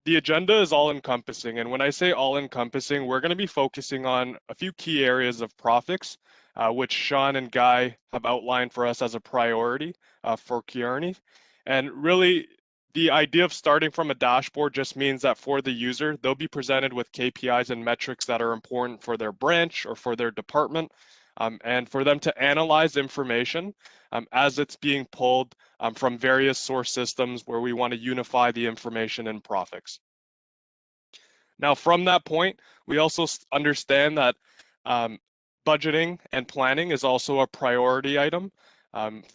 the agenda is all-encompassing, and when I say all-encompassing, we're going to be focusing on a few key areas of Prophix, which Sean and Guy have outlined for us as a priority for Kearney. And really, the idea of starting from a dashboard just means that for the user, they'll be presented with KPIs and metrics that are important for their branch or for their department, and for them to analyze information as it's being pulled from various source systems where we want to unify the information in Prophix. Now, from that point, we also understand that budgeting and planning is also a priority item.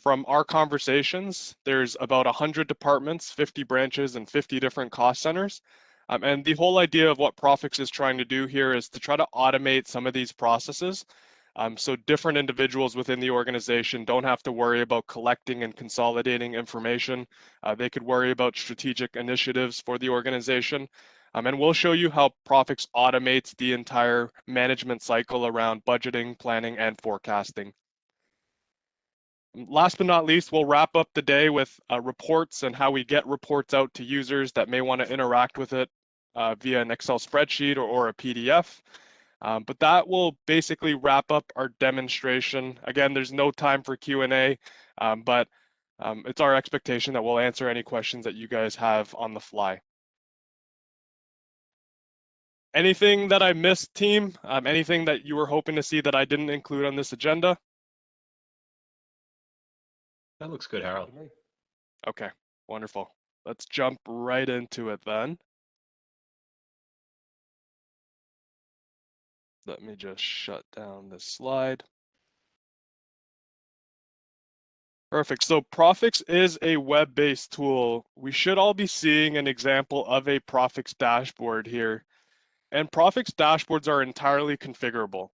From our conversations, there's about 100 departments, 50 branches, and 50 different cost centers. And the whole idea of what Prophix is trying to do here is to try to automate some of these processes. So different individuals within the organization don't have to worry about collecting and consolidating information. They could worry about strategic initiatives for the organization. And we'll show you how Prophix automates the entire management cycle around budgeting, planning, and forecasting. Last but not least, we'll wrap up the day with reports and how we get reports out to users that may want to interact with it via an Excel spreadsheet or a PDF. But that will basically wrap up our demonstration. Again, there's no time for Q&A, but it's our expectation that we'll answer any questions that you guys have on the fly. Anything that I missed, team? Anything that you were hoping to see that I didn't include on this agenda? That looks good, Harold. Okay, wonderful. Let's jump right into it then. Let me just shut down this slide. Perfect. So Prophix is a web-based tool. We should all be seeing an example of a Prophix dashboard here. And Prophix dashboards are entirely configurable.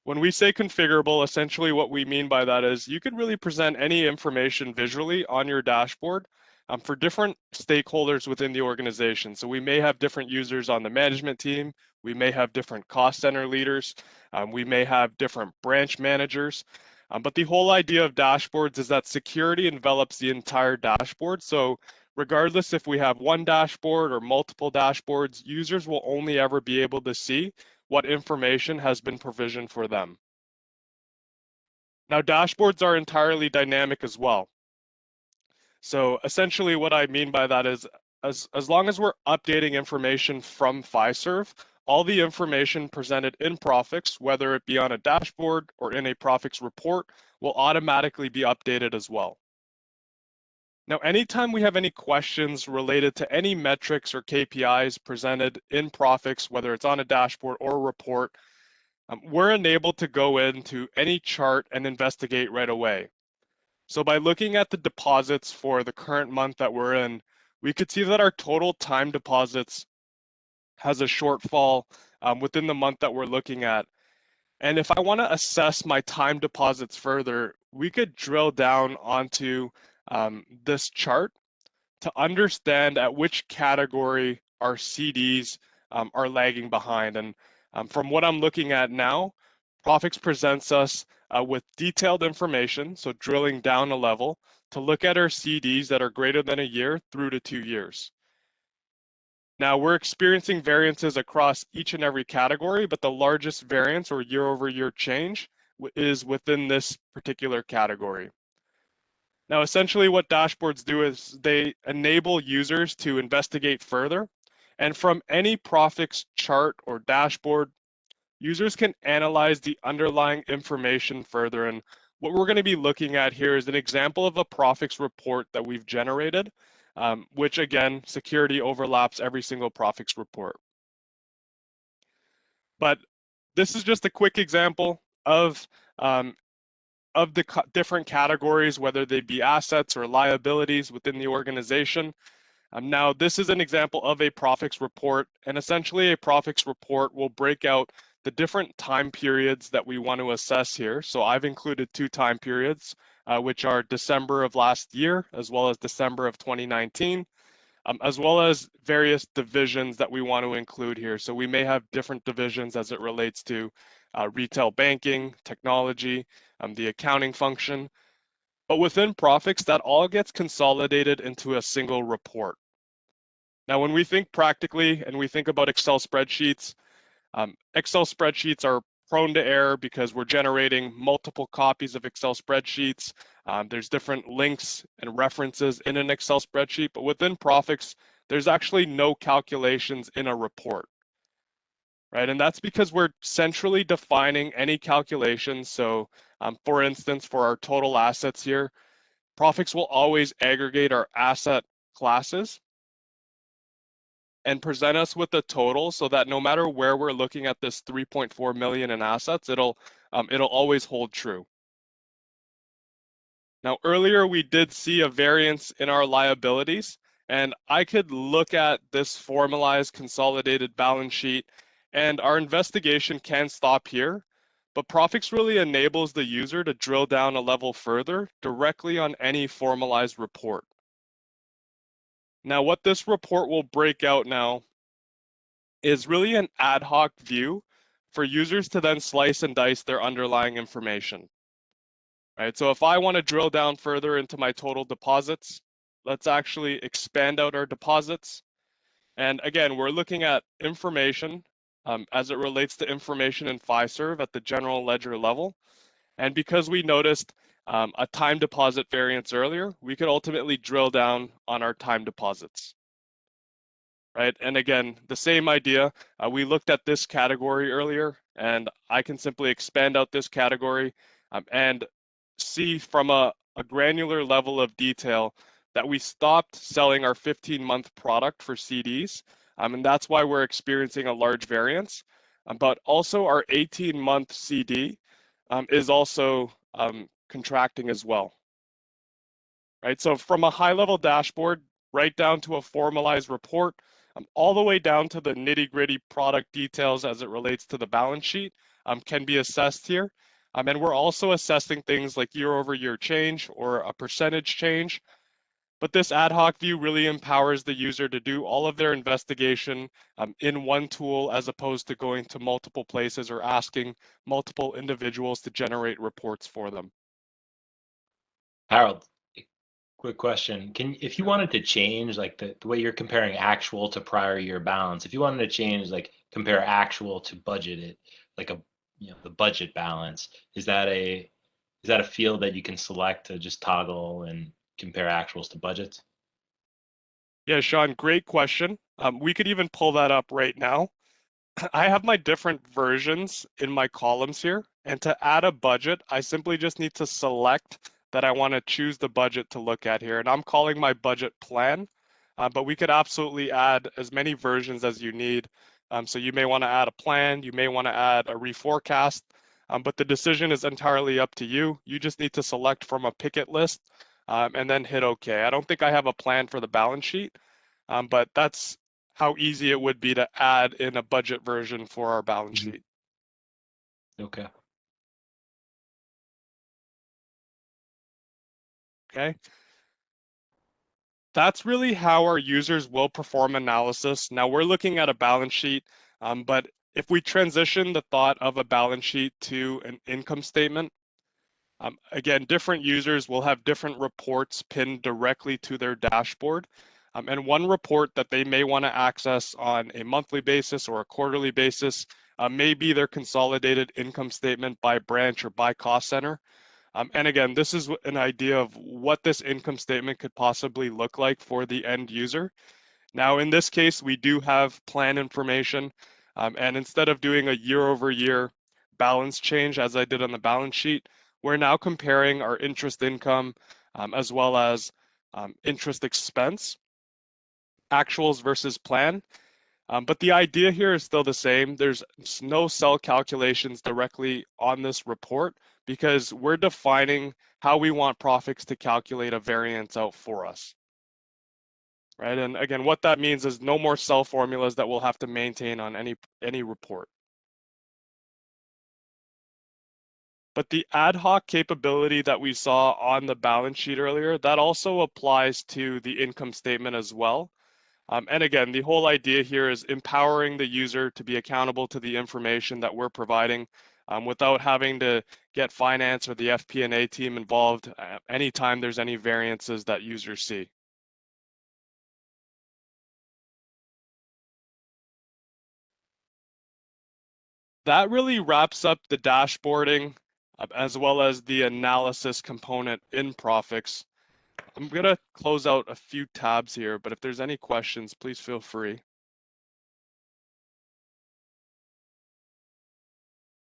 When we say configurable, essentially what we mean by that is you could really present any information visually on your dashboard for different stakeholders within the organization. So we may have different users on the management team. We may have different cost center leaders. We may have different branch managers. But the whole idea of dashboards is that security envelops the entire dashboard. So regardless if we have one dashboard or multiple dashboards, users will only ever be able to see what information has been provisioned for them. Now, dashboards are entirely dynamic as well. So essentially what I mean by that is as long as we're updating information from Fiserv, all the information presented in Prophix, whether it be on a dashboard or in a Prophix report, will automatically be updated as well. Now, anytime we have any questions related to any metrics or KPIs presented in Prophix, whether it's on a dashboard or a report, we're enabled to go into any chart and investigate right away. So by looking at the deposits for the current month that we're in, we could see that our total time deposits has a shortfall within the month that we're looking at. And if I want to assess my time deposits further, we could drill down onto this chart to understand at which category our CDs are lagging behind. And from what I'm looking at now, Prophix presents us with detailed information, so drilling down a level, to look at our CDs that are greater than a year through to 2 years. Now, we're experiencing variances across each and every category, but the largest variance or year-over-year change is within this particular category. Now, essentially what dashboards do is they enable users to investigate further, and from any Prophix chart or dashboard, users can analyze the underlying information further. And what we're going to be looking at here is an example of a Prophix report that we've generated, which again, security overlaps every single Prophix report. But this is just a quick example of the different categories, whether they be assets or liabilities within the organization. Now, this is an example of a Prophix report, and essentially a Prophix report will break out the different time periods that we want to assess here. So I've included 2 time periods, which are December of last year, as well as December of 2019, as well as various divisions that we want to include here. So we may have different divisions as it relates to retail banking, technology, the accounting function. But within Prophix, that all gets consolidated into a single report. Now, when we think practically and we think about Excel spreadsheets are prone to error because we're generating multiple copies of Excel spreadsheets. There's different links and references in an Excel spreadsheet, but within Prophix, there's actually no calculations in a report, right? And that's because we're centrally defining any calculations. So for instance, for our total assets here, Prophix will always aggregate our asset classes and present us with a total so that no matter where we're looking at this 3.4 million in assets, it'll always hold true. Now, earlier we did see a variance in our liabilities, and I could look at this formalized consolidated balance sheet, and our investigation can stop here, but Prophix really enables the user to drill down a level further directly on any formalized report. Now, what this report will break out now is really an ad hoc view for users to then slice and dice their underlying information. Right? So if I want to drill down further into my total deposits, let's actually expand out our deposits. And again, we're looking at information as it relates to information in Fiserv at the general ledger level. And because we noticed a time deposit variance earlier, we could ultimately drill down on our time deposits. Right? And again, the same idea. We looked at this category earlier, and I can simply expand out this category and see from a granular level of detail that we stopped selling our 15-month product for CDs, and that's why we're experiencing a large variance. But also our 18-month CD is also contracting as well. Right? So from a high-level dashboard, right down to a formalized report, all the way down to the nitty-gritty product details as it relates to the balance sheet can be assessed here. And we're also assessing things like year-over-year change or a percentage change. But this ad hoc view really empowers the user to do all of their investigation in one tool as opposed to going to multiple places or asking multiple individuals to generate reports for them. Harold, quick question. If you wanted to change like the way you're comparing actual to prior year balance, if you wanted to change like compare actual to budgeted, like the budget balance, is that a field that you can select to just toggle and compare actuals to budgets? Yeah, Sean, great question. We could even pull that up right now. I have my different versions in my columns here, and to add a budget, I simply just need to select that I want to choose the budget to look at here, and I'm calling my budget plan, but we could absolutely add as many versions as you need. So you may want to add a plan, you may want to add a reforecast, but the decision is entirely up to you. You just need to select from a picket list and then hit OK. I don't think I have a plan for the balance sheet, but that's how easy it would be to add in a budget version for our balance sheet. Okay. Okay. That's really how our users will perform analysis. Now we're looking at a balance sheet, but if we transition the thought of a balance sheet to an income statement, again, different users will have different reports pinned directly to their dashboard. And one report that they may want to access on a monthly basis or a quarterly basis may be their consolidated income statement by branch or by cost center. And again, this is an idea of what this income statement could possibly look like for the end user. Now, in this case, we do have plan information. And instead of doing a year-over-year balance change as I did on the balance sheet, we're now comparing our interest income as well as interest expense, actuals versus plan. But the idea here is still the same. There's no cell calculations directly on this report because we're defining how we want Prophix to calculate a variance out for us. Right? And again, what that means is no more cell formulas that we'll have to maintain on any report. But the ad hoc capability that we saw on the balance sheet earlier, that also applies to the income statement as well. And again, the whole idea here is empowering the user to be accountable to the information that we're providing without having to get finance or the FP&A team involved anytime there's any variances that users see. that really wraps up the dashboarding as well as the analysis component in Prophix. I'm going to close out a few tabs here, but if there's any questions, please feel free.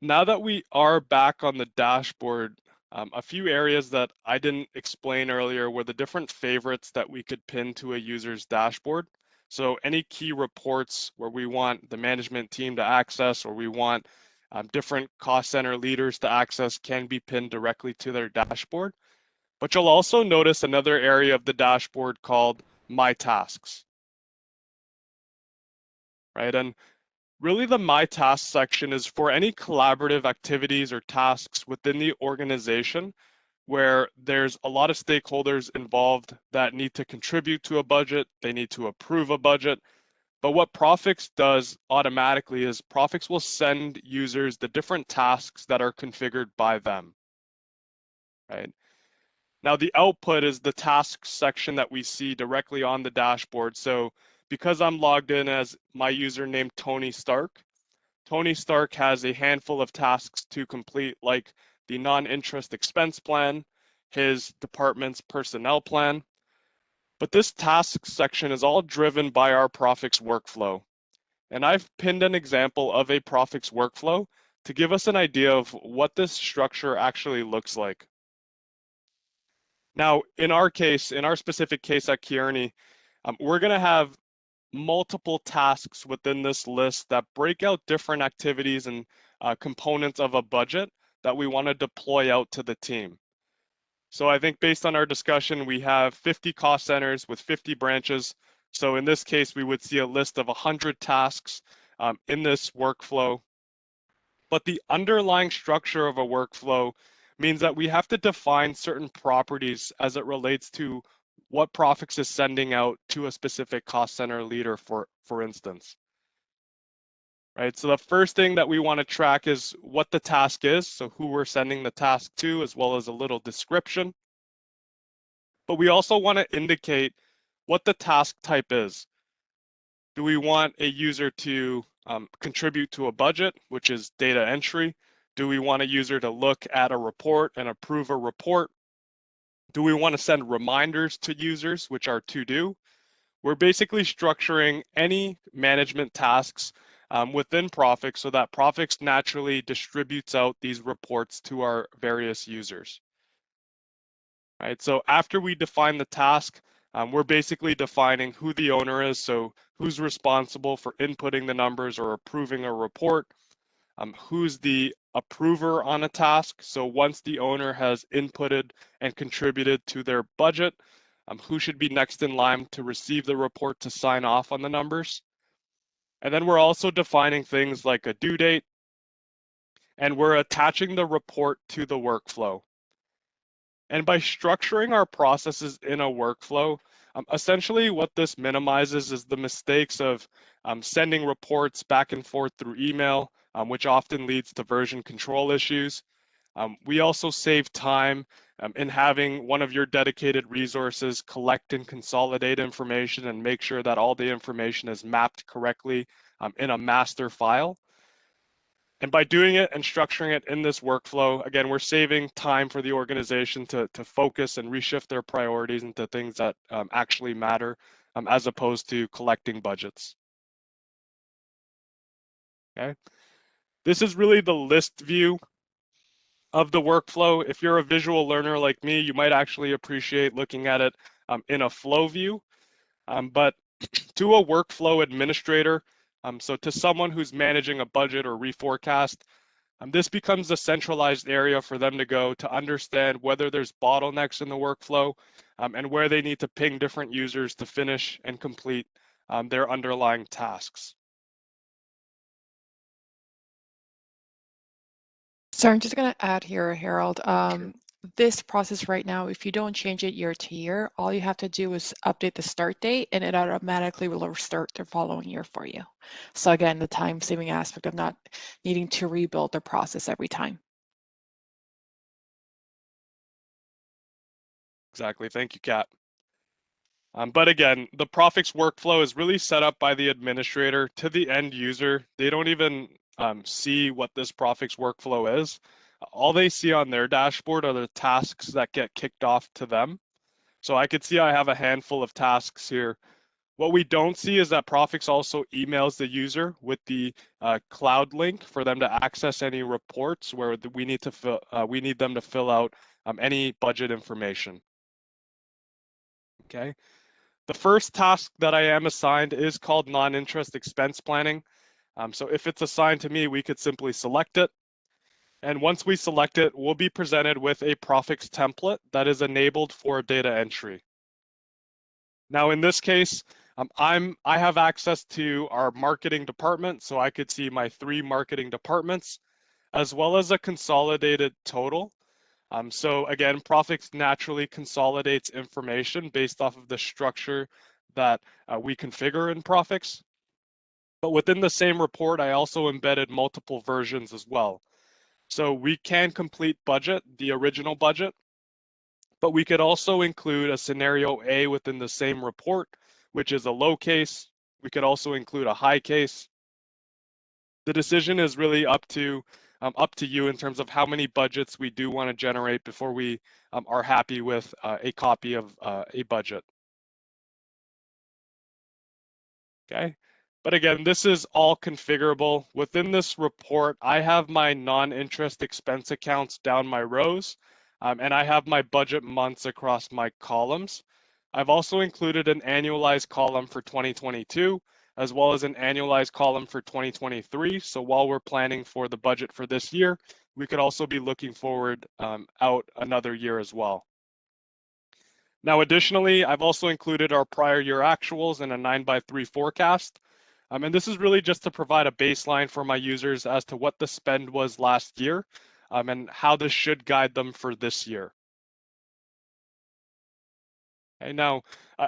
Now that we are back on the dashboard, a few areas that I didn't explain earlier were the different favorites that we could pin to a user's dashboard. So any key reports where we want the management team to access or we want different cost center leaders to access can be pinned directly to their dashboard. But you'll also notice another area of the dashboard called My Tasks, right? And really, the My Tasks section is for any collaborative activities or tasks within the organization where there's a lot of stakeholders involved that need to contribute to a budget, they need to approve a budget. But what Prophix does automatically is Prophix will send users the different tasks that are configured by them, right? Now, the output is the tasks section that we see directly on the dashboard. So because I'm logged in as my username, Tony Stark, Tony Stark has a handful of tasks to complete, like the non-interest expense plan, his department's personnel plan. But this tasks section is all driven by our Prophix workflow. And I've pinned an example of a Prophix workflow to give us an idea of what this structure actually looks like. Now, in our case, in our specific case at Kearney, we're going to have multiple tasks within this list that break out different activities and components of a budget that we want to deploy out to the team. So I think based on our discussion, we have 50 cost centers with 50 branches. So in this case, we would see a list of 100 tasks in this workflow. But the underlying structure of a workflow means that we have to define certain properties as it relates to what Prophix is sending out to a specific cost center leader, for instance. Right, so the first thing that we want to track is what the task is, so who we're sending the task to, as well as a little description. But we also want to indicate what the task type is. Do we want a user to contribute to a budget, which is data entry? Do we want a user to look at a report and approve a report? Do we want to send reminders to users, which are to do? We're basically structuring any management tasks within Prophix so that Prophix naturally distributes out these reports to our various users. Right, so after we define the task, we're basically defining who the owner is, so who's responsible for inputting the numbers or approving a report, who's the approver on a task, so once the owner has inputted and contributed to their budget, who should be next in line to receive the report to sign off on the numbers. And then we're also defining things like a due date, and we're attaching the report to the workflow. And by structuring our processes in a workflow, essentially what this minimizes is the mistakes of sending reports back and forth through email, which often leads to version control issues. We also save time in having one of your dedicated resources collect and consolidate information and make sure that all the information is mapped correctly in a master file. And by doing it and structuring it in this workflow, again, we're saving time for the organization to focus and reshift their priorities into things that actually matter, as opposed to collecting budgets. Okay. This is really the list view of the workflow. If you're a visual learner like me, you might actually appreciate looking at it in a flow view. But to a workflow administrator, so to someone who's managing a budget or reforecast, this becomes a centralized area for them to go to understand whether there's bottlenecks in the workflow and where they need to ping different users to finish and complete their underlying tasks. So I'm just going to add here, Harold, Sure. this process right now, if you don't change it year to year, all you have to do is update the start date and it automatically will restart the following year for you. So again, the time saving aspect of not needing to rebuild the process every time. Exactly. Thank you, Kat. But again, the Prophix workflow is really set up by the administrator to the end user. They don't even see what this Prophix workflow is. All they see on their dashboard are the tasks that get kicked off to them. So I could see I have a handful of tasks here. What we don't see is that Prophix also emails the user with the cloud link for them to access any reports where we need them to fill out any budget information. Okay. The first task that I am assigned is called non-interest expense planning. So if it's assigned to me, we could simply select it. And once we select it, we'll be presented with a Prophix template that is enabled for data entry. Now, in this case, I have access to our marketing department, so I could see my 3 marketing departments, as well as a consolidated total. So again, Prophix naturally consolidates information based off of the structure that we configure in Prophix. But within the same report, I also embedded multiple versions as well. So we can complete budget, the original budget, but we could also include a scenario A within the same report, which is a low case. We could also include a high case. The decision is really up to you in terms of how many budgets we do want to generate before we are happy with a copy of a budget. Okay. But again, this is all configurable. Within this report, I have my non-interest expense accounts down my rows, and I have my budget months across my columns. I've also included an annualized column for 2022, as well as an annualized column for 2023. So while we're planning for the budget for this year, we could also be looking forward out another year as well. Now, additionally, I've also included our prior year actuals in a 9x3 forecast. And this is really just to provide a baseline for my users as to what the spend was last year and how this should guide them for this year. Okay, now,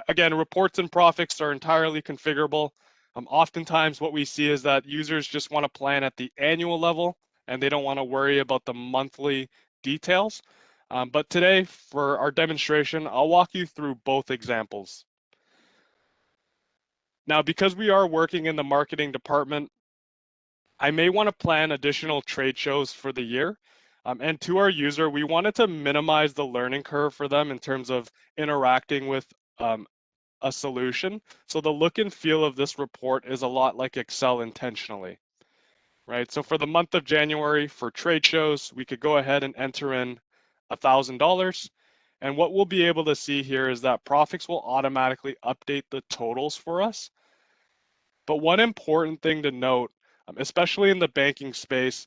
again, reports and Prophix are entirely configurable. Oftentimes what we see is that users just want to plan at the annual level and they don't want to worry about the monthly details. But today, for our demonstration, I'll walk you through both examples. Now, because we are working in the marketing department, I may want to plan additional trade shows for the year. And to our user, we wanted to minimize the learning curve for them in terms of interacting with a solution. So the look and feel of this report is a lot like Excel intentionally, right? So for the month of January for trade shows, we could go ahead and enter in $1,000. And what we'll be able to see here is that Prophix will automatically update the totals for us. But one important thing to note, especially in the banking space,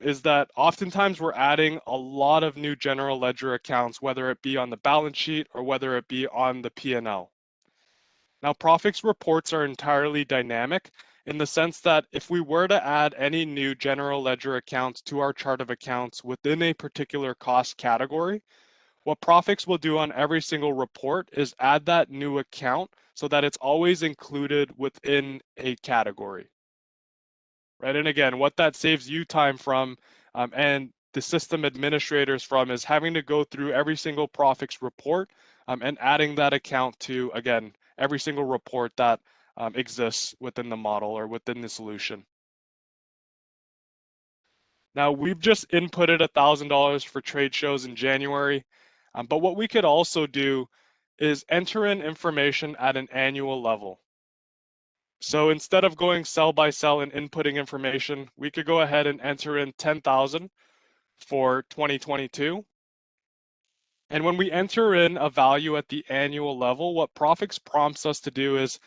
is that oftentimes we're adding a lot of new general ledger accounts, whether it be on the balance sheet or whether it be on the P&L. Now, Prophix reports are entirely dynamic in the sense that if we were to add any new general ledger accounts to our chart of accounts within a particular cost category, what Prophix will do on every single report is add that new account so that it's always included within a category, right? And again, what that saves you time from and the system administrators from is having to go through every single Prophix report and adding that account to, again, every single report that exists within the model or within the solution. Now, we've just inputted $1,000 for trade shows in January, but what we could also do is enter in information at an annual level. So instead of going cell by cell and inputting information, we could go ahead and enter in 10,000 for 2022. And when we enter in a value at the annual level, what Prophix prompts us to do is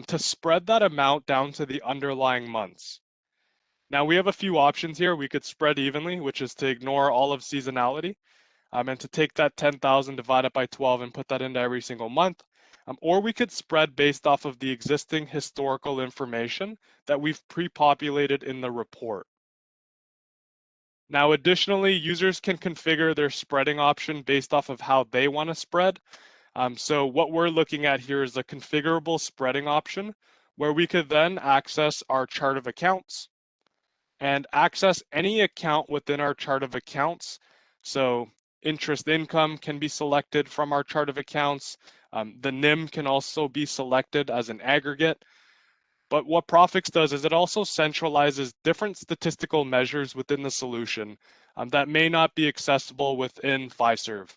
to spread that amount down to the underlying months. Now we have a few options here. We could spread evenly, which is to ignore all of seasonality, and to take that 10,000 divided by 12 and put that into every single month. Or we could spread based off of the existing historical information that we've pre-populated in the report. Now, additionally, users can configure their spreading option based off of how they want to spread. So what we're looking at here is a configurable spreading option where we could then access our chart of accounts and access any account within our chart of accounts. So interest income can be selected from our chart of accounts. The NIM can also be selected as an aggregate. But what Prophix does is it also centralizes different statistical measures within the solution that may not be accessible within Fiserv.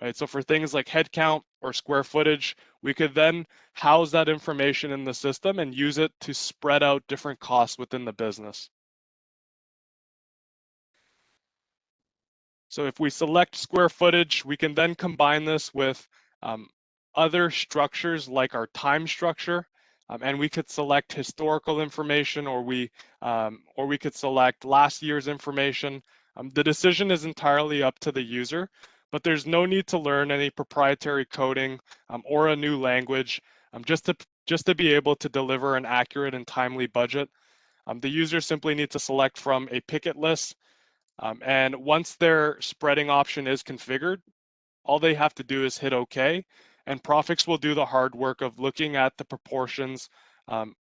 Right? So for things like headcount or square footage, we could then house that information in the system and use it to spread out different costs within the business. So if we select square footage, we can then combine this with other structures like our time structure, and we could select historical information, or we could select last year's information. The decision is entirely up to the user, but there's no need to learn any proprietary coding or a new language just to be able to deliver an accurate and timely budget. The user simply needs to select from a picket list. And once their spreading option is configured, all they have to do is hit OK, and Prophix will do the hard work of looking at the proportions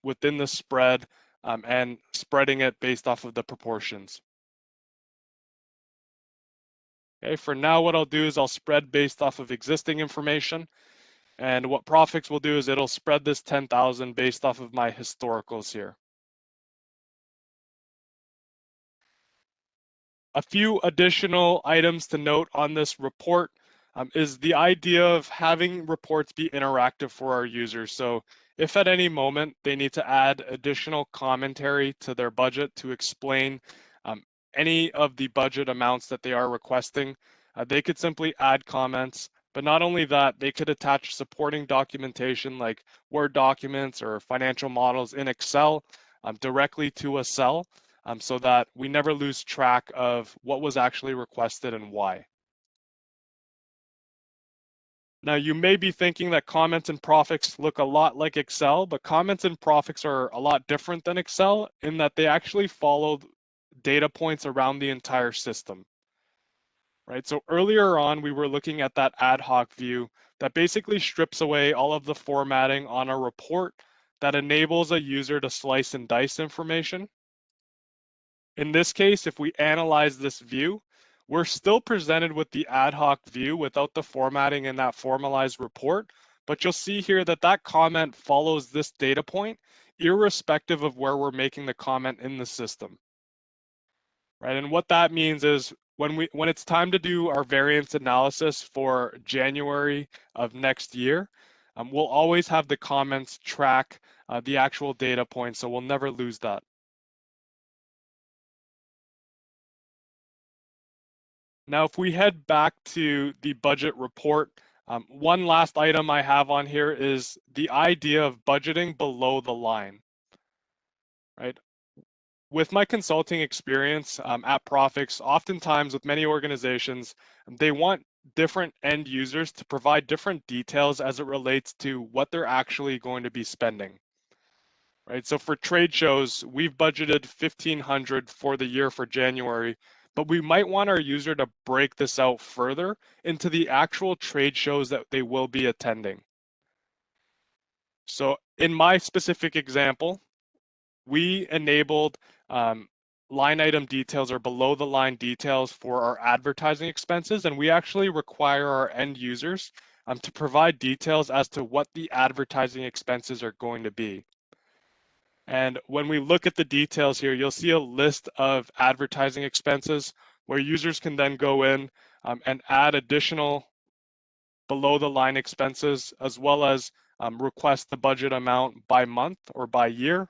within the spread and spreading it based off of the proportions. Okay, for now, what I'll do is I'll spread based off of existing information. And what Prophix will do is it'll spread this 10,000 based off of my historicals here. A few additional items to note on this report is the idea of having reports be interactive for our users. So if at any moment they need to add additional commentary to their budget to explain any of the budget amounts that they are requesting, they could simply add comments. But not only that, they could attach supporting documentation like Word documents or financial models in Excel directly to a cell, so that we never lose track of what was actually requested and why. Now, you may be thinking that comments in Prophix look a lot like Excel, but comments in Prophix are a lot different than Excel in that they actually follow data points around the entire system. Right? So earlier on, we were looking at that ad hoc view that basically strips away all of the formatting on a report that enables a user to slice and dice information. In this case, if we analyze this view, we're still presented with the ad hoc view without the formatting in that formalized report, but you'll see here that that comment follows this data point, irrespective of where we're making the comment in the system. Right, and what that means is when it's time to do our variance analysis for January of next year, we'll always have the comments track the actual data point, so we'll never lose that. Now, if we head back to the budget report, one last item I have on here is the idea of budgeting below the line, right? With my consulting experience at Prophix, oftentimes with many organizations, they want different end users to provide different details as it relates to what they're actually going to be spending. Right, so for trade shows, we've budgeted $1,500 for the year for January, but we might want our user to break this out further into the actual trade shows that they will be attending. So in my specific example, we enabled line item details or below the line details for our advertising expenses, and we actually require our end users to provide details as to what the advertising expenses are going to be. And when we look at the details here, you'll see a list of advertising expenses where users can then go in and add additional below the line expenses, as well as request the budget amount by month or by year,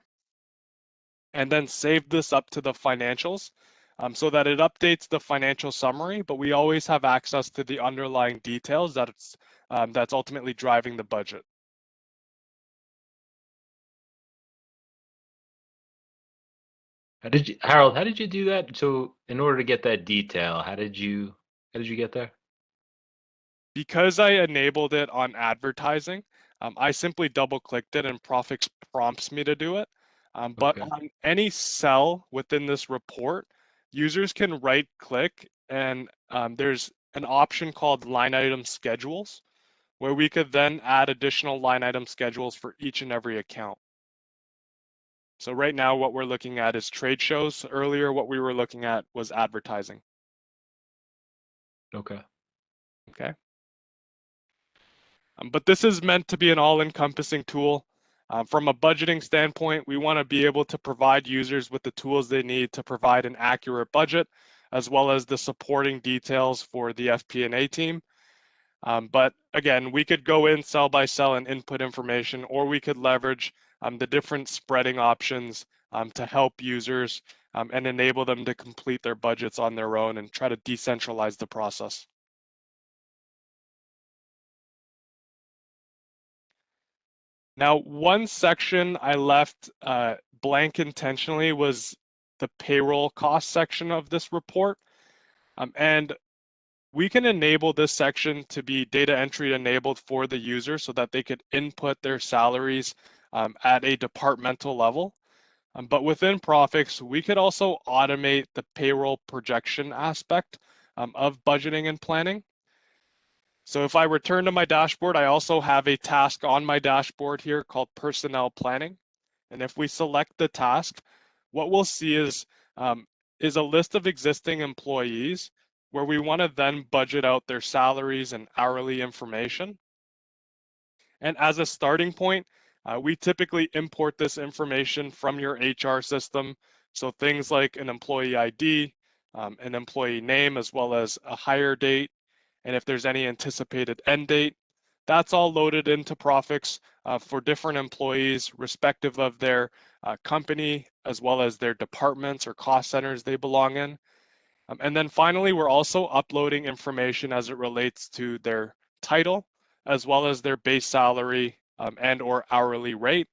and then save this up to the financials so that it updates the financial summary, but we always have access to the underlying details that's ultimately driving the budget. Harold, how did you do that? So in order to get that detail, how did you get there? Because I enabled it on advertising, I simply double clicked it and Prophix prompts me to do it. But Okay. on any cell within this report, users can right click and there's an option called line item schedules, where we could then add additional line item schedules for each and every account. So right now what we're looking at is trade shows. Earlier what we were looking at was advertising. Okay. Okay. But this is meant to be an all-encompassing tool. From a budgeting standpoint, we want to be able to provide users with the tools they need to provide an accurate budget, as well as the supporting details for the FP&A team. But again, we could go in cell by cell and input information, or we could leverage the different spreading options to help users and enable them to complete their budgets on their own and try to decentralize the process. Now, one section I left blank intentionally was the payroll cost section of this report. And we can enable this section to be data entry enabled for the user so that they could input their salaries at a departmental level. But within Prophix, we could also automate the payroll projection aspect of budgeting and planning. So if I return to my dashboard, I also have a task on my dashboard here called personnel planning. And if we select the task, what we'll see is a list of existing employees where we want to then budget out their salaries and hourly information. And as a starting point, we typically import this information from your HR system. So things like an employee ID, an employee name, as well as a hire date, and if there's any anticipated end date. That's all loaded into Prophix for different employees, respective of their company, as well as their departments or cost centers they belong in. And then finally, we're also uploading information as it relates to their title, as well as their base salary and or hourly rate.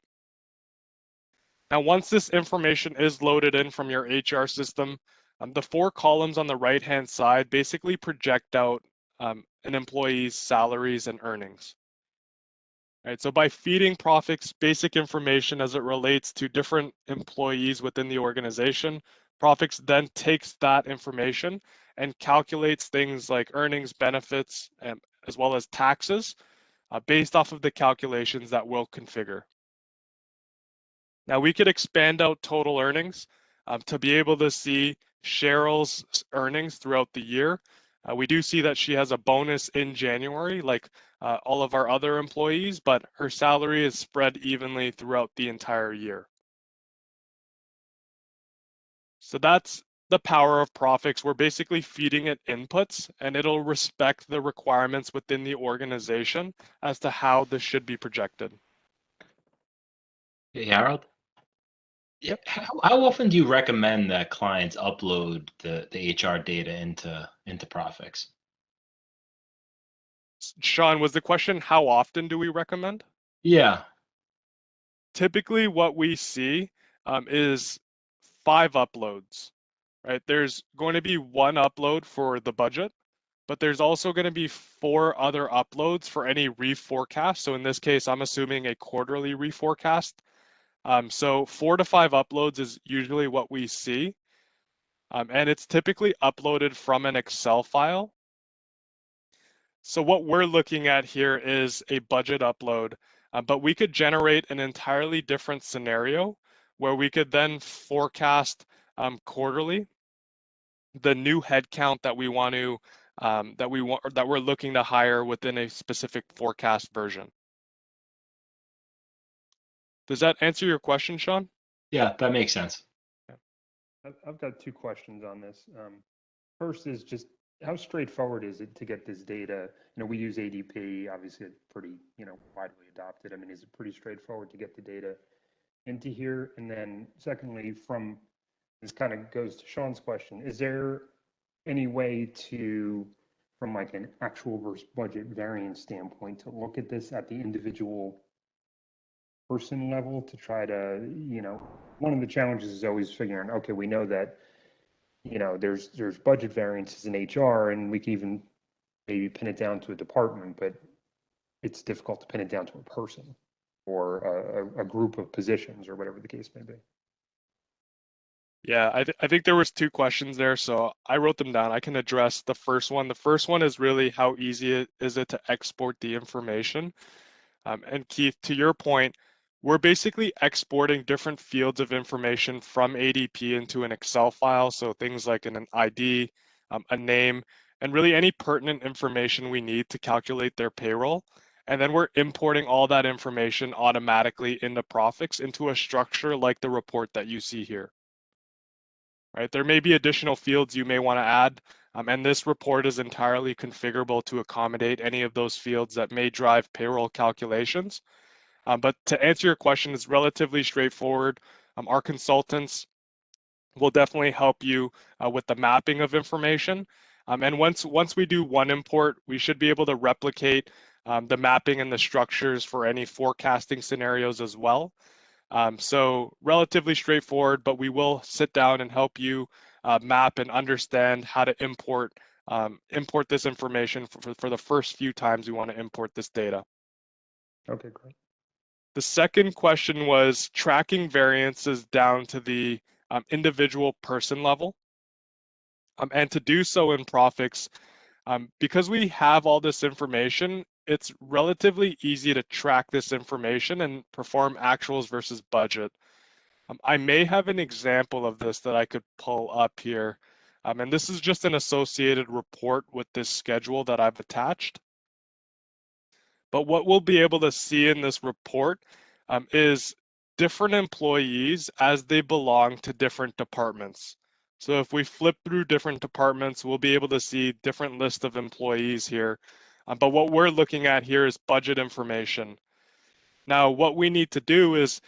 Now, once this information is loaded in from your HR system, the 4 columns on the right-hand side basically project out an employee's salaries and earnings. Right, so by feeding Prophix basic information as it relates to different employees within the organization, Prophix then takes that information and calculates things like earnings, benefits, as well as taxes based off of the calculations that we'll configure. Now we could expand out total earnings to be able to see Cheryl's earnings throughout the year. We do see that she has a bonus in January, like all of our other employees, but her salary is spread evenly throughout the entire year. So that's the power of Prophix. We're basically feeding it inputs, and it'll respect the requirements within the organization as to how this should be projected. Hey, Harold? Yep. How often do you recommend that clients upload the HR data into Prophix? Sean, was the question how often do we recommend? Yeah. Typically what we see is 5 uploads, right? There's going to be 1 upload for the budget, but there's also going to be 4 other uploads for any reforecast. So in this case, I'm assuming a quarterly reforecast. So 4 to 5 uploads is usually what we see. And it's typically uploaded from an Excel file. So what we're looking at here is a budget upload, but we could generate an entirely different scenario where we could then forecast quarterly the new headcount that we want to that we're looking to hire within a specific forecast version. Does that answer your question, Sean? Yeah, that makes sense. I've got 2 questions on this. First is just how straightforward is it to get this data? We use ADP, obviously it's pretty, widely adopted. I mean, is it pretty straightforward to get the data into here? And then secondly, this kind of goes to Sean's question, is there any way to, from like an actual versus budget variance standpoint, to look at this at the individual person level to try to, one of the challenges is always figuring, okay, we know that, there's budget variances in HR, and we can even maybe pin it down to a department, but it's difficult to pin it down to a person or a group of positions or whatever the case may be. Yeah, I think there was 2 questions there, so I wrote them down. I can address the first one. The first one is really how easy is it to export the information. And Keith, to your point, we're basically exporting different fields of information from ADP into an Excel file. So things like an ID, a name, and really any pertinent information we need to calculate their payroll. And then we're importing all that information automatically into Prophix into a structure like the report that you see here. Right? There may be additional fields you may want to add, and this report is entirely configurable to accommodate any of those fields that may drive payroll calculations. But to answer your question, it's relatively straightforward. Our consultants will definitely help you with the mapping of information. And once we do one import, we should be able to replicate the mapping and the structures for any forecasting scenarios as well. So relatively straightforward, but we will sit down and help you map and understand how to import this information for the first few times we want to import this data. Okay, great. The second question was tracking variances down to the individual person level. And to do so in Prophix, because we have all this information, it's relatively easy to track this information and perform actuals versus budget. I may have an example of this that I could pull up here. And this is just an associated report with this schedule that I've attached. But what we'll be able to see in this report is different employees as they belong to different departments. So if we flip through different departments, we'll be able to see different list of employees here. But what we're looking at here is budget information. Now, what we need to do is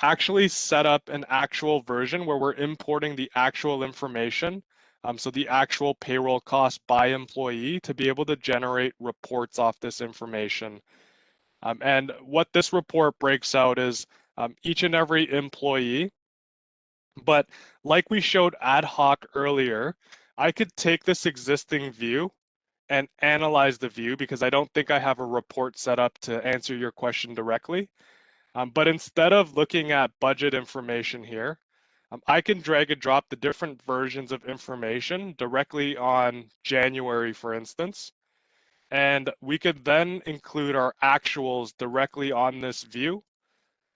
actually set up an actual version where we're importing the actual information, so the actual payroll cost by employee, to be able to generate reports off this information. And what this report breaks out is each and every employee. But like we showed ad hoc earlier, I could take this existing view and analyze the view, because I don't think I have a report set up to answer your question directly. But instead of looking at budget information here, I can drag and drop the different versions of information directly on January, for instance. And we could then include our actuals directly on this view,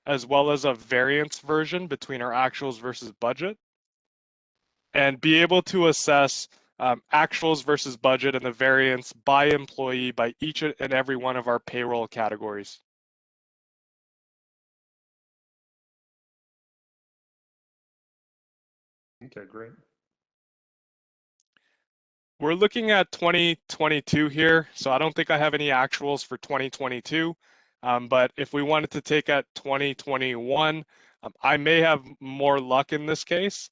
as well as a variance version between our actuals versus budget, and be able to assess actuals versus budget and the variance by employee by each and every one of our payroll categories. Okay, great. We're looking at 2022 here, so I don't think I have any actuals for 2022. But if we wanted to take at 2021, I may have more luck in this case.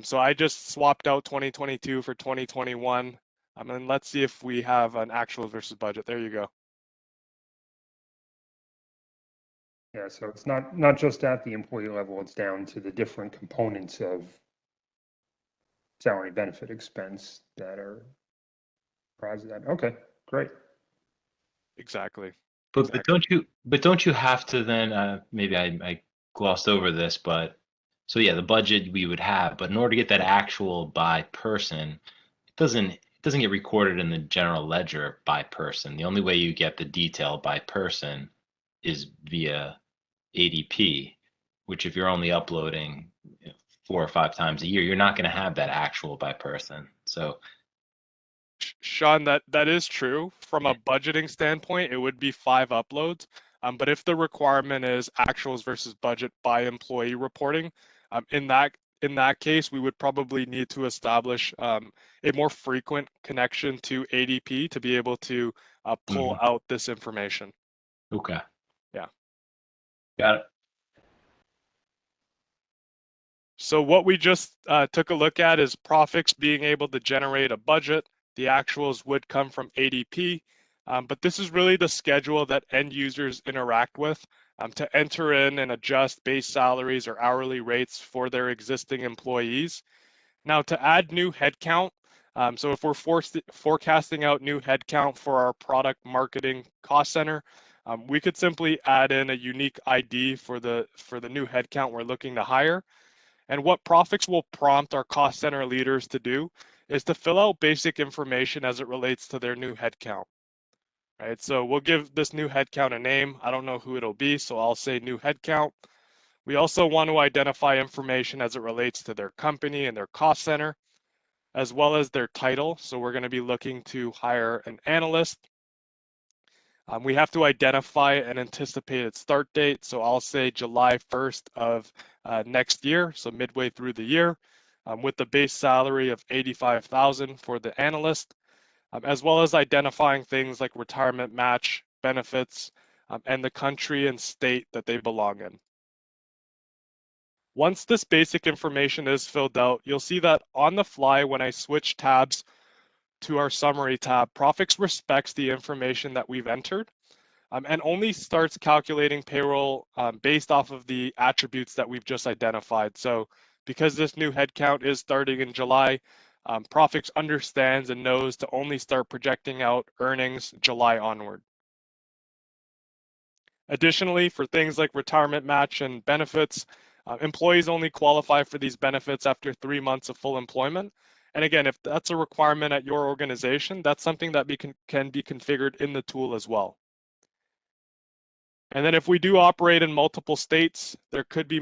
So I just swapped out 2022 for 2021. And let's see if we have an actual versus budget. There you go. Yeah, so it's not just at the employee level, it's down to the different components of salary benefit expense that are comprised of that. Okay, great. Exactly. But don't you have to then maybe I glossed over this, but so yeah, the budget we would have, but in order to get that actual by person, it doesn't get recorded in the general ledger by person. The only way you get the detail by person is via ADP, which if you're only uploading 4 or 5 times a year, you're not going to have that actual by person. So Sean, that is true. From yeah. a budgeting standpoint, it would be 5 uploads. But if the requirement is actuals versus budget by employee reporting, in that case, we would probably need to establish a more frequent connection to ADP to be able to pull out this information. Okay. Yeah. Got it. So what we just took a look at is Prophix being able to generate a budget. The actuals would come from ADP, but this is really the schedule that end users interact with to enter in and adjust base salaries or hourly rates for their existing employees. Now, to add new headcount, so if we're forecasting out new headcount for our product marketing cost center, we could simply add in a unique ID for the new headcount we're looking to hire. And what Prophix will prompt our cost center leaders to do is to fill out basic information as it relates to their new headcount. Right, so we'll give this new headcount a name. I don't know who it'll be, so I'll say new headcount. We also want to identify information as it relates to their company and their cost center, as well as their title. So we're going to be looking to hire an analyst. We have to identify an anticipated start date. So I'll say July 1st of next year, so midway through the year, with the base salary of $85,000 for the analyst, as well as identifying things like retirement match, benefits, and the country and state that they belong in. Once this basic information is filled out, you'll see that on the fly when I switch tabs to our summary tab, Prophix respects the information that we've entered and only starts calculating payroll based off of the attributes that we've just identified. So because this new headcount is starting in July, Prophix understands and knows to only start projecting out earnings July onward. Additionally, for things like retirement match and benefits, employees only qualify for these benefits after 3 months of full employment. And again, if that's a requirement at your organization, that's something that can be configured in the tool as well. And then if we do operate in multiple states, there could be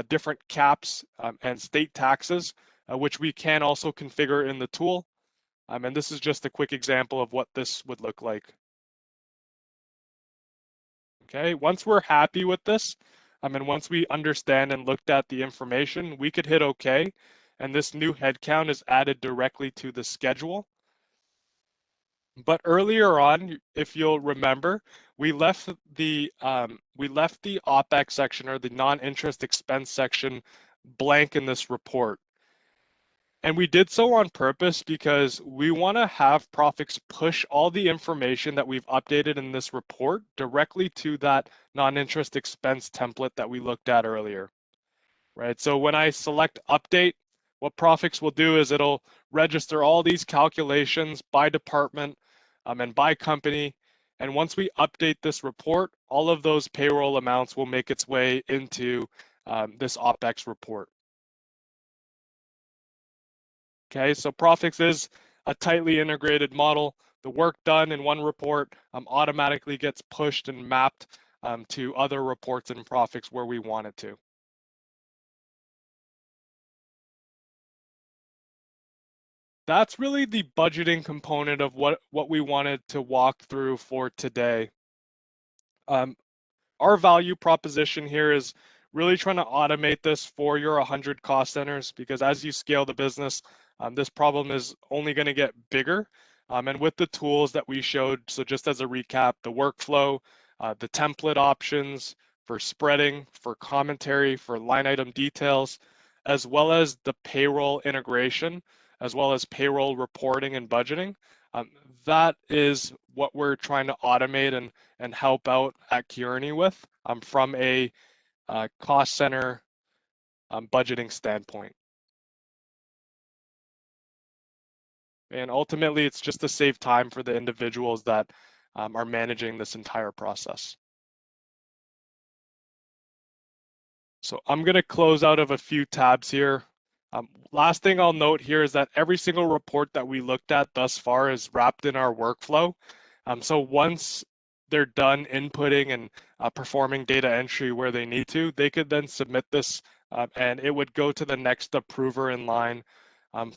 different caps and state taxes, which we can also configure in the tool. And this is just a quick example of what this would look like. Okay, once we're happy with this, and once we understand and looked at the information, we could hit OK, and this new headcount is added directly to the schedule. But earlier on, if you'll remember, we left the OPEX section or the non-interest expense section blank in this report. And we did so on purpose because we want to have Prophix push all the information that we've updated in this report directly to that non-interest expense template that we looked at earlier, right? So when I select update, what Prophix will do is it'll register all these calculations by department and by company. And once we update this report, all of those payroll amounts will make its way into this OPEX report. Okay, so Prophix is a tightly integrated model. The work done in one report automatically gets pushed and mapped to other reports in Prophix where we want it to. That's really the budgeting component of what we wanted to walk through for today. Our value proposition here is really trying to automate this for your 100 cost centers, because as you scale the business, this problem is only going to get bigger. And with the tools that we showed, so just as a recap, the workflow, the template options for spreading, for commentary, for line item details, as well as the payroll integration, as well as payroll reporting and budgeting, that is what we're trying to automate and help out at Kearney with from a cost center budgeting standpoint. And ultimately, it's just to save time for the individuals that are managing this entire process. So I'm going to close out of a few tabs here. Last thing I'll note here is that every single report that we looked at thus far is wrapped in our workflow. So once they're done inputting and performing data entry where they need to, they could then submit this and it would go to the next approver in line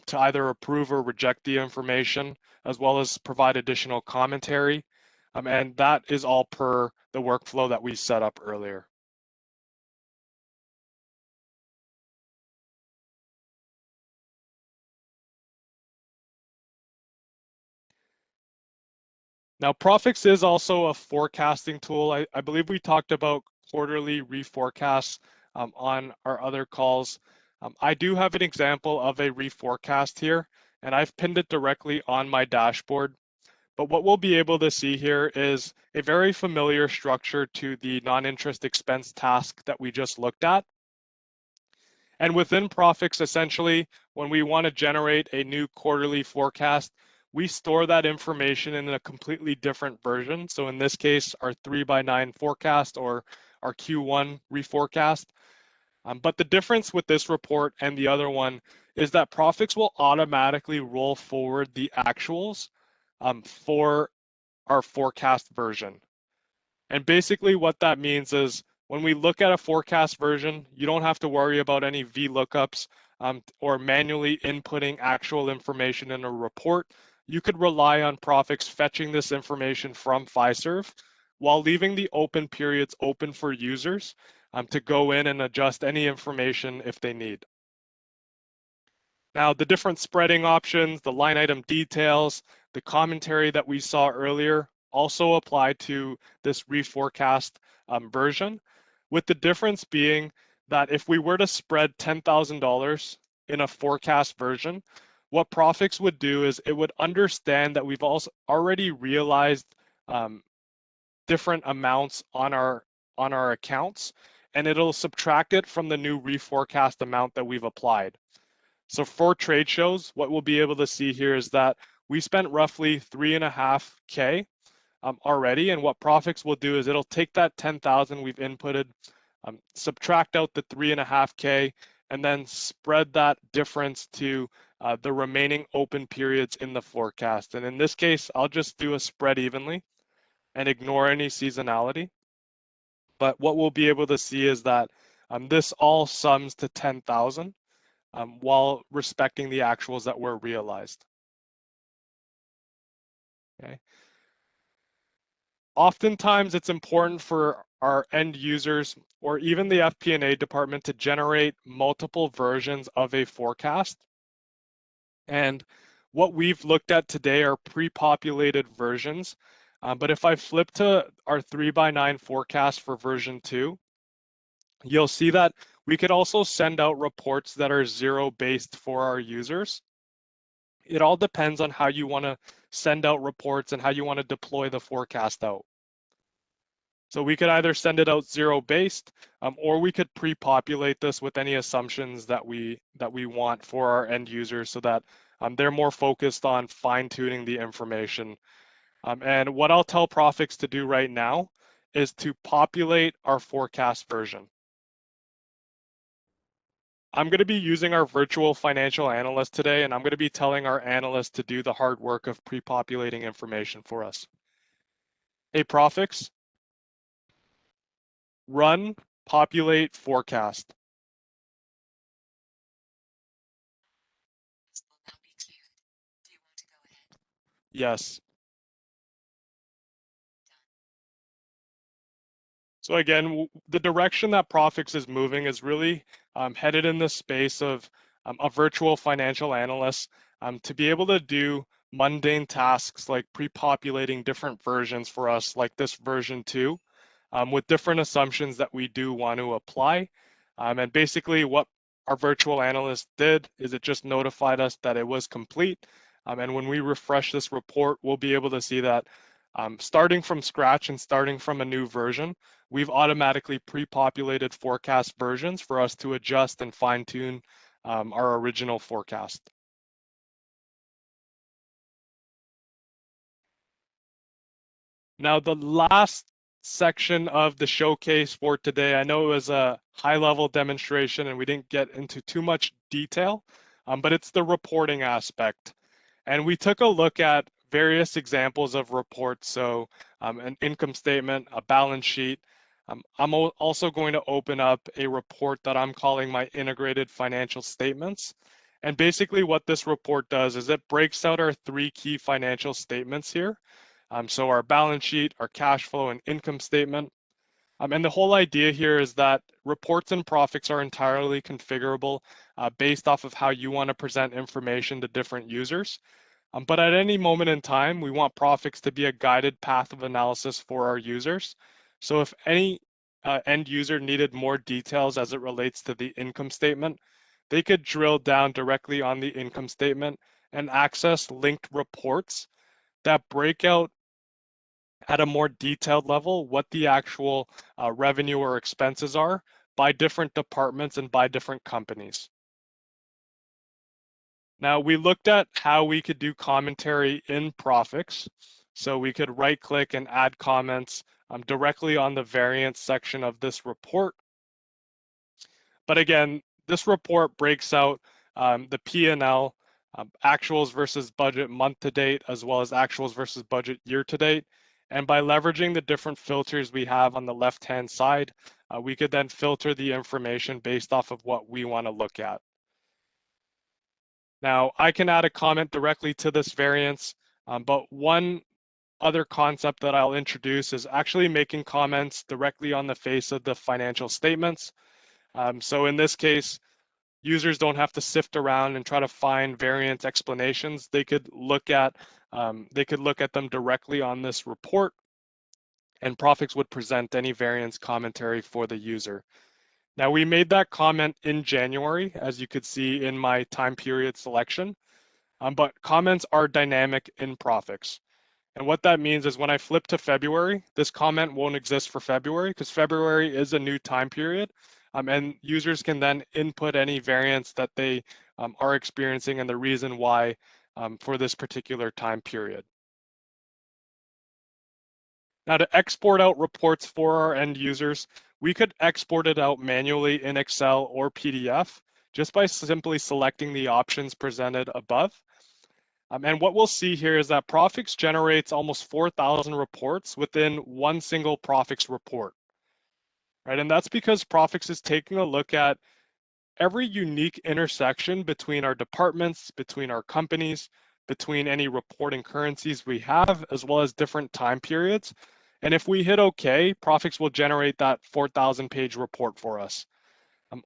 to either approve or reject the information, as well as provide additional commentary. And that is all per the workflow that we set up earlier. Now, Prophix is also a forecasting tool. I believe we talked about quarterly reforecasts on our other calls. I do have an example of a reforecast here, and I've pinned it directly on my dashboard. But what we'll be able to see here is a very familiar structure to the non-interest expense task that we just looked at. And within Prophix, essentially, when we want to generate a new quarterly forecast, we store that information in a completely different version. So in this case, our 3x9 forecast or our Q1 reforecast. But the difference with this report and the other one is that Prophix will automatically roll forward the actuals for our forecast version. And basically what that means is when we look at a forecast version, you don't have to worry about any VLOOKUPs or manually inputting actual information in a report. You could rely on Prophix fetching this information from Fiserv while leaving the open periods open for users to go in and adjust any information if they need. Now, the different spreading options, the line item details, the commentary that we saw earlier also apply to this reforecast version, with the difference being that if we were to spread $10,000 in a forecast version, what Prophix would do is it would understand that we've also already realized different amounts on our accounts, and it'll subtract it from the new reforecast amount that we've applied. So for trade shows, what we'll be able to see here is that we spent roughly $3.5K already, and what Prophix will do is it'll take that 10,000 we've inputted, subtract out the 3.5K, and then spread that difference to the remaining open periods in the forecast. And in this case, I'll just do a spread evenly and ignore any seasonality. But what we'll be able to see is that this all sums to 10,000 while respecting the actuals that were realized. Okay. Oftentimes, it's important for our end users or even the FP&A department to generate multiple versions of a forecast. And what we've looked at today are pre-populated versions. But if I flip to our 3x9 forecast for version 2, you'll see that we could also send out reports that are zero-based for our users. It all depends on how you want to send out reports and how you want to deploy the forecast out. So we could either send it out zero-based, or we could pre-populate this with any assumptions that we want for our end users, so that they're more focused on fine-tuning the information. And what I'll tell Prophix to do right now is to populate our forecast version. I'm going to be using our virtual financial analyst today, and I'm going to be telling our analyst to do the hard work of pre-populating information for us. Hey, Prophix, run populate forecast. Yes. So again, the direction that Prophix is moving is really headed in the space of a virtual financial analyst to be able to do mundane tasks like pre-populating different versions for us, like this version 2, with different assumptions that we do want to apply. And basically what our virtual analyst did is it just notified us that it was complete. And when we refresh this report, we'll be able to see that starting from scratch and starting from a new version, we've automatically pre-populated forecast versions for us to adjust and fine-tune our original forecast. Now, the last section of the showcase for today, I know it was a high-level demonstration and we didn't get into too much detail, but it's the reporting aspect. And we took a look at various examples of reports, so an income statement, a balance sheet. I'm also going to open up a report that I'm calling my integrated financial statements. And basically what this report does is it breaks out our 3 key financial statements here. So our balance sheet, our cash flow, and income statement. And the whole idea here is that reports and Prophix are entirely configurable based off of how you want to present information to different users. But at any moment in time, we want Prophix to be a guided path of analysis for our users. So if any end user needed more details as it relates to the income statement, they could drill down directly on the income statement and access linked reports that break out at a more detailed level what the actual revenue or expenses are by different departments and by different companies. Now, we looked at how we could do commentary in Prophix. So we could right click and add comments directly on the variance section of this report. But again, this report breaks out the P&L, actuals versus budget month to date, as well as actuals versus budget year to date. And by leveraging the different filters we have on the left-hand side, we could then filter the information based off of what we want to look at. Now, I can add a comment directly to this variance, but one other concept that I'll introduce is actually making comments directly on the face of the financial statements. So in this case, users don't have to sift around and try to find variance explanations. They could look at them directly on this report, and Prophix would present any variance commentary for the user. Now, we made that comment in January, as you could see in my time period selection, but comments are dynamic in Prophix. And what that means is when I flip to February, this comment won't exist for February because February is a new time period. And users can then input any variance that they are experiencing and the reason why for this particular time period. Now, to export out reports for our end users, we could export it out manually in Excel or PDF just by simply selecting the options presented above. And what we'll see here is that Prophix generates almost 4,000 reports within one single Prophix report, right? And that's because Prophix is taking a look at every unique intersection between our departments, between our companies, between any reporting currencies we have, as well as different time periods. And if we hit OK, Prophix will generate that 4,000 page report for us.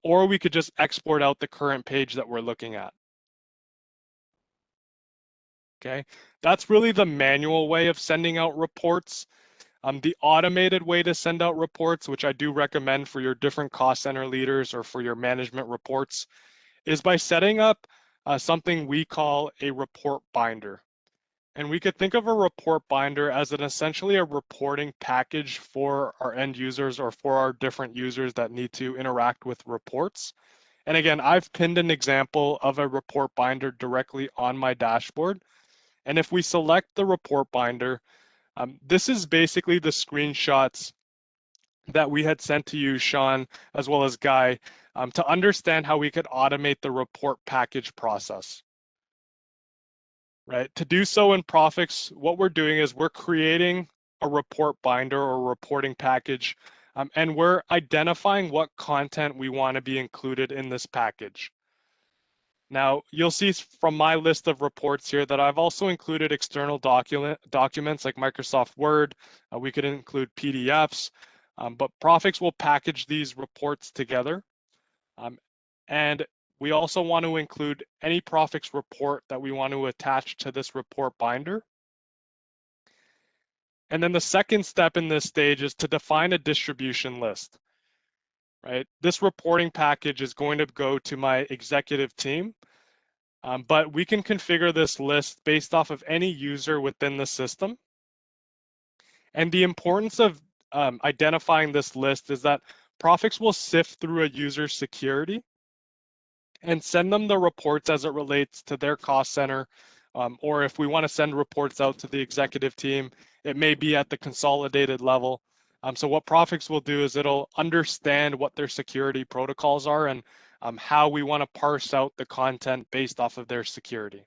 Or we could just export out the current page that we're looking at. Okay, that's really the manual way of sending out reports. The automated way to send out reports, which I do recommend for your different cost center leaders or for your management reports, is by setting up something we call a report binder. And we could think of a report binder as essentially a reporting package for our end users or for our different users that need to interact with reports. And again, I've pinned an example of a report binder directly on my dashboard. And if we select the report binder, this is basically the screenshots that we had sent to you, Sean, as well as Guy, to understand how we could automate the report package process. Right? To do so in Prophix, what we're doing is we're creating a report binder or reporting package, and we're identifying what content we want to be included in this package. Now, you'll see from my list of reports here that I've also included external documents like Microsoft Word. We could include PDFs, but Prophix will package these reports together. And we also want to include any Prophix report that we want to attach to this report binder. And then the second step in this stage is to define a distribution list. Right? This reporting package is going to go to my executive team. But we can configure this list based off of any user within the system. And the importance of identifying this list is that Prophix will sift through a user's security and send them the reports as it relates to their cost center. Or if we want to send reports out to the executive team, it may be at the consolidated level. So what Prophix will do is it'll understand what their security protocols are and how we want to parse out the content based off of their security.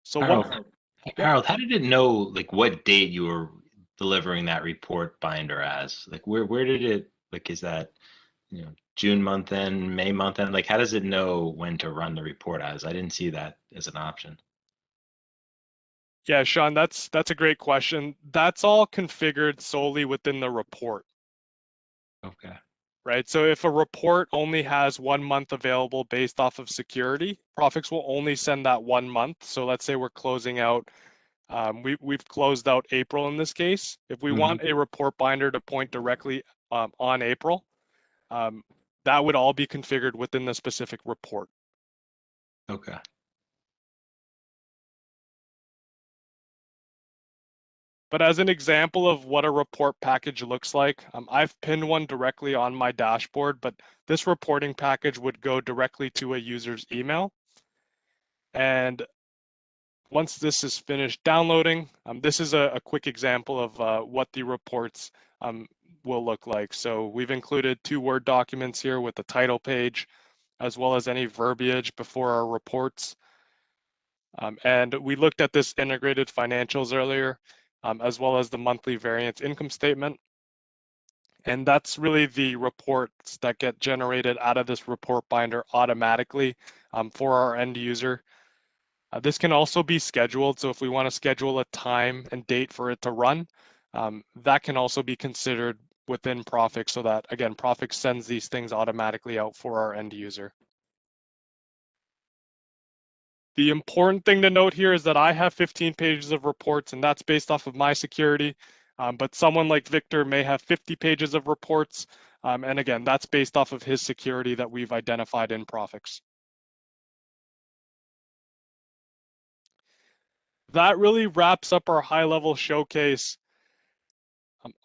So Harold, how did it know like what date you were delivering that report binder as? Like where did it, like, is that, you know, June month end, May month end? Like how does it know when to run the report as? I didn't see that as an option. Yeah, Sean, that's a great question. That's all configured solely within the report. Okay. Right. So if a report only has 1 month available based off of security, Prophix will only send that 1 month. So let's say we're closing out, we've closed out April in this case. If we want a report binder to point directly on April, that would all be configured within the specific report. Okay. But as an example of what a report package looks like, I've pinned one directly on my dashboard, but this reporting package would go directly to a user's email. And once this is finished downloading, this is a quick example of what the reports will look like. So we've included 2 Word documents here with the title page, as well as any verbiage before our reports. And we looked at this integrated financials earlier, as well as the monthly variance income statement. And that's really the reports that get generated out of this report binder automatically for our end user. This can also be scheduled. So if we want to schedule a time and date for it to run, that can also be considered within Prophix so that, again, Prophix sends these things automatically out for our end user. The important thing to note here is that I have 15 pages of reports, and that's based off of my security. But someone like Victor may have 50 pages of reports. And again, that's based off of his security that we've identified in Prophix. That really wraps up our high-level showcase.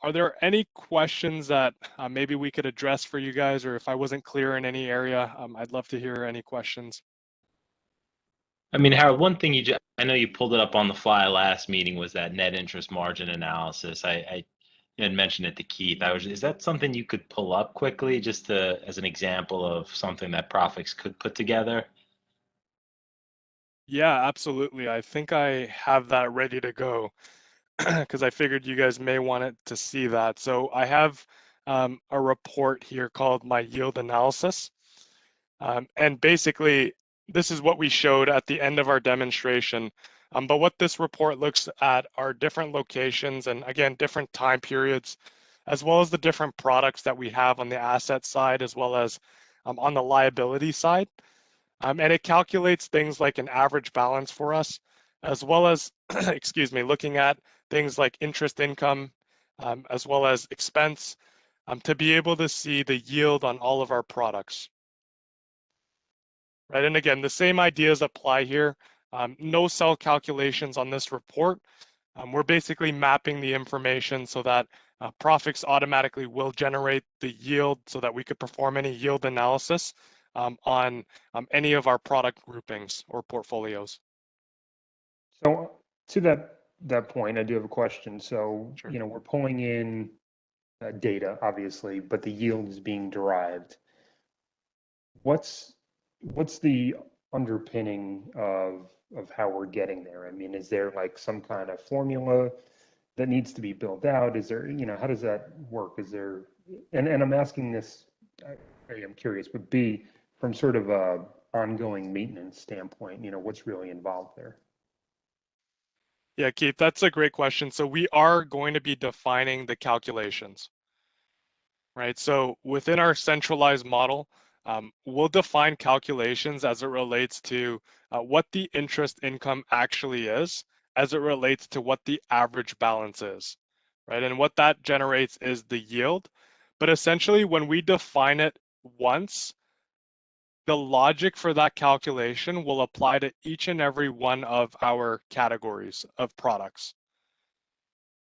Are there any questions that maybe we could address for you guys, or if I wasn't clear in any area, I'd love to hear any questions. I mean, Harold, one thing I know you pulled it up on the fly last meeting was that net interest margin analysis. I had mentioned it to Keith. Is that something you could pull up quickly just as an example of something that Prophix could put together? Yeah, absolutely. I think I have that ready to go because I figured you guys may want it to see that. So I have a report here called my yield analysis. And basically, this is what we showed at the end of our demonstration. But what this report looks at are different locations and, again, different time periods, as well as the different products that we have on the asset side, as well as on the liability side. And it calculates things like an average balance for us, as well as, excuse me, looking at things like interest income, as well as expense, to be able to see the yield on all of our products. Right, and again, the same ideas apply here. No cell calculations on this report. We're basically mapping the information so that Prophix automatically will generate the yield so that we could perform any yield analysis on any of our product groupings or portfolios. So to that point, I do have a question. So, Sure. you know, we're pulling in data, obviously, but the yield is being derived. What's the underpinning of how we're getting there? I mean, is there like some kind of formula that needs to be built out? Is there, you know, how does that work? Is there, and I'm asking this, I am curious, but B, from sort of a ongoing maintenance standpoint, you know, what's really involved there? Yeah, Keith, that's a great question. So we are going to be defining the calculations, right? So within our centralized model, we'll define calculations as it relates to what the interest income actually is, as it relates to what the average balance is, right? And what that generates is the yield. But essentially, when we define it once, the logic for that calculation will apply to each and every one of our categories of products.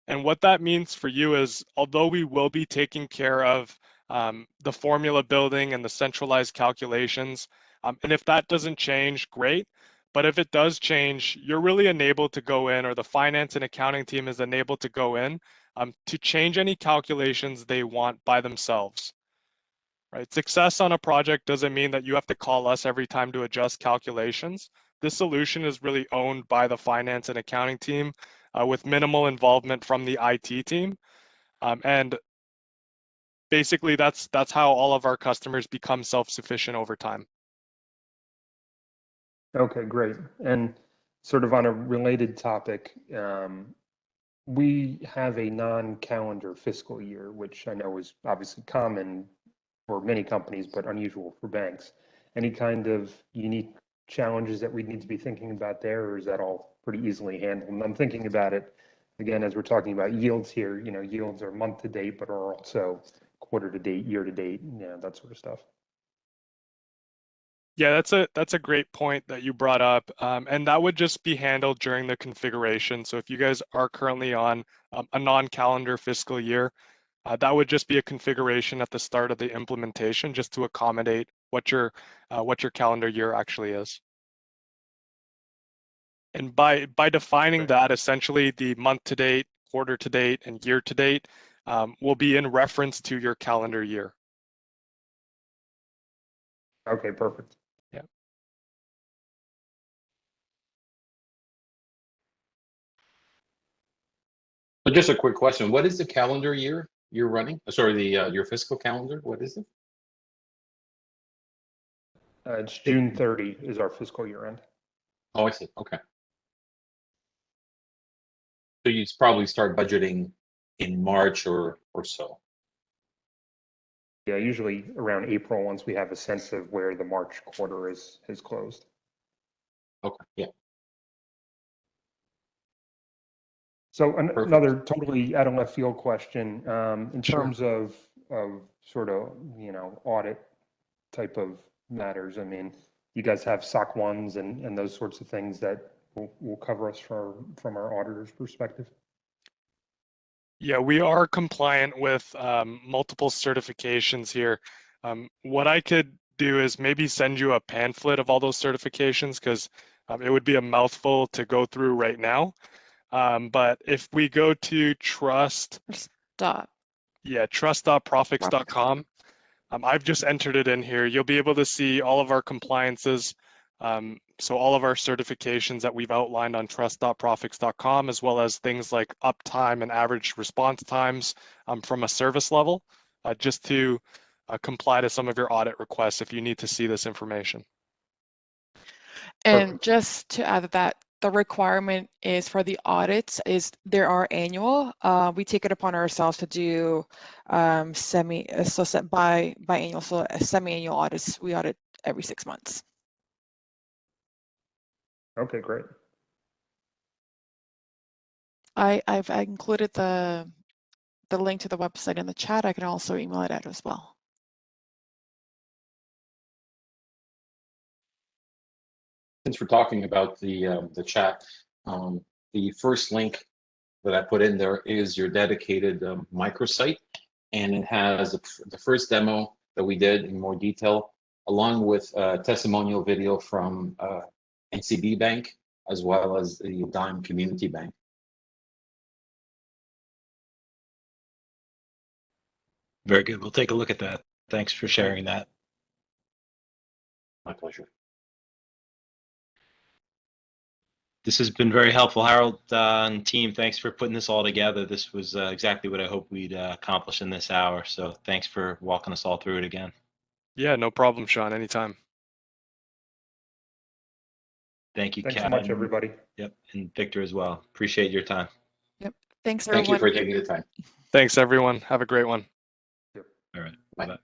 And what that means for you is, although we will be taking care of the formula building and the centralized calculations, and if that doesn't change, great. But if it does change, you're really enabled to go in, or the finance and accounting team is enabled to go in to change any calculations they want by themselves. Right? Success on a project doesn't mean that you have to call us every time to adjust calculations. This solution is really owned by the finance and accounting team with minimal involvement from the IT team. And basically that's how all of our customers become self-sufficient over time. Okay, great. And sort of on a related topic, we have a non-calendar fiscal year, which I know is obviously common for many companies, but unusual for banks. Any kind of unique challenges that we need to be thinking about there, or is that all pretty easily handled? And I'm thinking about it again as we're talking about yields here. You know, yields are month to date, but are also quarter to date, year to date, you know, that sort of stuff. Yeah, that's a great point that you brought up, and that would just be handled during the configuration. So if you guys are currently on a non-calendar fiscal year, that would just be a configuration at the start of the implementation, just to accommodate what your calendar year actually is. And by defining that, essentially the month to date, quarter to date, and year to date will be in reference to your calendar year. Okay, perfect. Yeah. But just a quick question: what is the calendar year you're running? Sorry, the your fiscal calendar. What is it? It's June 30 is our fiscal year end. Oh, I see. Okay. So you'd probably start budgeting in March or so. Yeah, usually around April, once we have a sense of where the March quarter is closed. Okay. Yeah. So Perfect. another totally out of left field question, in Sure. terms of sort of, audit type of matters. I mean, you guys have SOC 1s and those sorts of things that will cover us from our auditor's perspective. Yeah, we are compliant with multiple certifications here. What I could do is maybe send you a pamphlet of all those certifications, because it would be a mouthful to go through right now. But if we go to Stop. trust.prophix.com, I've just entered it in here. You'll be able to see all of our compliances. So all of our certifications that we've outlined on trust.prophix.com, as well as things like uptime and average response times from a service level, just to comply to some of your audit requests if you need to see this information. And Perfect. just to add that the requirement is for the audits is there are annual. We take it upon ourselves to do biannual, so semi-annual audits. We audit every 6 months. Okay, great. I've included the link to the website in the chat. I can also email it out as well. Since we're talking about the chat, the first link that I put in there is your dedicated microsite, and it has the first demo that we did in more detail, along with a testimonial video from NCB Bank, as well as the Dime Community Bank. Very good. We'll take a look at that. Thanks for sharing that. My pleasure. This has been very helpful, Harold and team. Thanks for putting this all together. This was exactly what I hoped we'd accomplish in this hour. So thanks for walking us all through it again. Yeah, no problem, Sean. Anytime. Thank you, Thanks Kat. so much, everybody. Yep, and Victor as well. Appreciate your time. Yep. Thanks, Thank everyone. you for taking the time. Thanks, everyone. Have a great one. All right. Bye. Bye-bye.